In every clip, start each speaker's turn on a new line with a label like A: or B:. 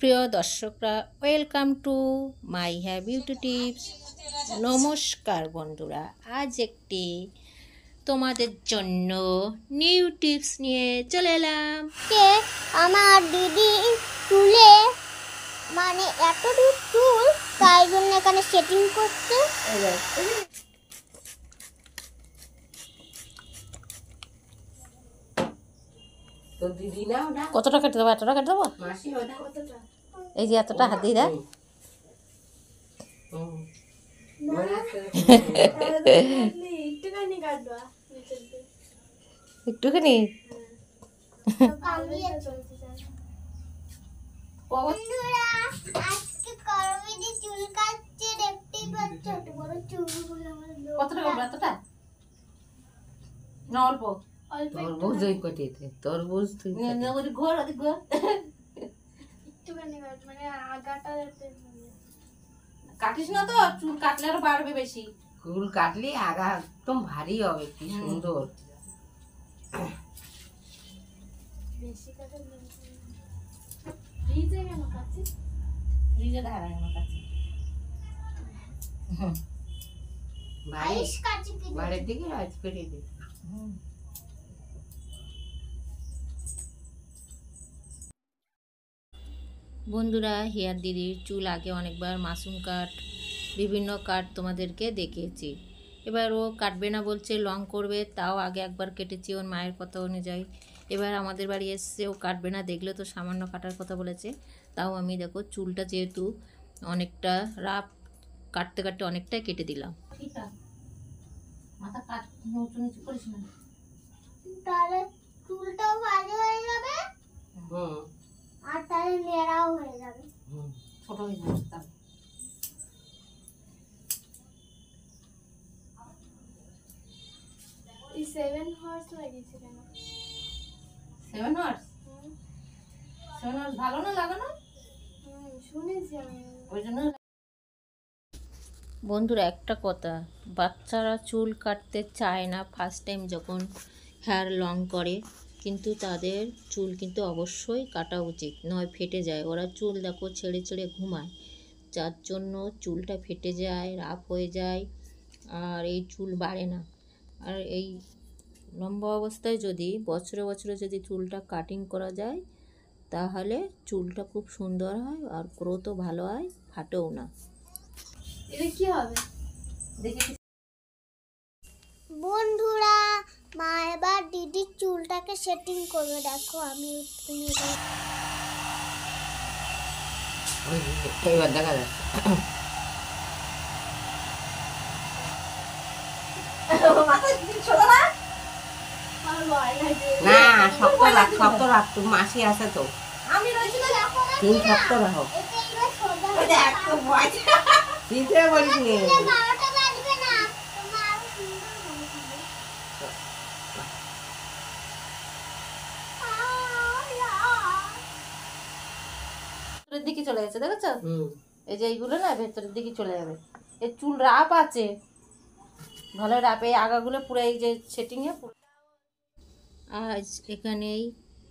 A: প্রিয় দর্শকরা, welcome to my হ্যাঁ বিউটি টিপস। নমস্কার বন্ধুরা, আজ একটি তোমাদের জন্য নিউ টিপস নিয়ে চলে এলাম।
B: আমার দিদি চুলে মানে এতটুকু চুল, তাই জন্য এখানে সেটিং করছে।
A: কতটা কেটে দেবো? এতটা কেটে দেবো? এই যে এতটা হাত দিয়ে দেয়। একটুখানি অল্প কাটিস না তো, চুল কাটলে আরো বাড়বে বেশি।
C: চুল কাটলে আগা একদম ভারী হবে, কি সুন্দর। বাড়ির দিকে রাজ করে দে।
A: বন্ধুরা, হেয়ার দিদির চুল আগে অনেকবার মাসুম কাট, বিভিন্ন কাট তোমাদেরকে দেখিয়েছি। এবার ও কাটবে না বলছে, লং করবে। তাও আগে একবার কেটেছি ওর মায়ের কথা অনুযায়ী। এবার আমাদের বাড়ি এসছে, ও কাটবে না, দেখলে তো সামান্য কাটার কথা বলেছে। তাও আমি দেখো চুলটা যেহেতু অনেকটা রাফ, কাটতে কাটতে অনেকটাই কেটে দিলাম। মাথা কাট, উঁচু নিচু করিস না,
B: তাহলে চুলটাও ভালো হয়ে যাবে আর তাহলে নেড়াও হয়ে যাবে,
A: ছোট হয়ে যাবে। তাহলে
B: এই 7 হর্স লাগিয়েছে কেন?
A: 7 হর্স? 7 হর্স ভালো না লাগানো?
B: শুনেছি আমি,
A: ওই জন্য। বন্ধুরা, একটা কথা, বাচ্চারা চুল কাটতে চায় না ফার্স্ট টাইম যখন হেয়ার লং করে, কিন্তু তাদের চুল কিন্তু অবশ্যই কাটা উচিত, নয় ফেটে যায়। ওরা চুল দেখো ছেড়ে ছেড়ে ঘুমায়, যার জন্য চুলটা ফেটে যায়, রাফ হয়ে যায়, আর এই চুল বাড়ে না। আর এই লম্বা অবস্থায় যদি বছরে বছরে যদি চুলটা কাটিং করা যায়, তাহলে চুলটা খুব সুন্দর হয় আর গ্রোথও ভালো হয়, ফাটেও না।
B: এটা কি হবে দেখে। বন্ধুরা, মা এবার দিদির চুলটাকে সেটিং করবে। দেখো আমি
C: এবার দেখা যাচ্ছে। না, শক্ত রাখ, শক্ত রাখ, তোর মাসি আছে তো।
B: আমি রয়েছি না,
C: তুমি শক্ত রাখো। চিনতে বলিস নি।
A: ভেতরের দিকে চলে গেছে, দেখেছো? এই যে এইগুলো না ভেতরের দিকে চলে যাবে। এই চুল রাপ আছে, ভালো রাপ। এই আগাগুলো পুরো এই যে সেটিংয়ে। আজ এখানেই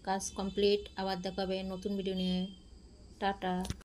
A: কাজ কমপ্লিট। আবার দেখাবে নতুন ভিডিও নিয়ে। টাটা।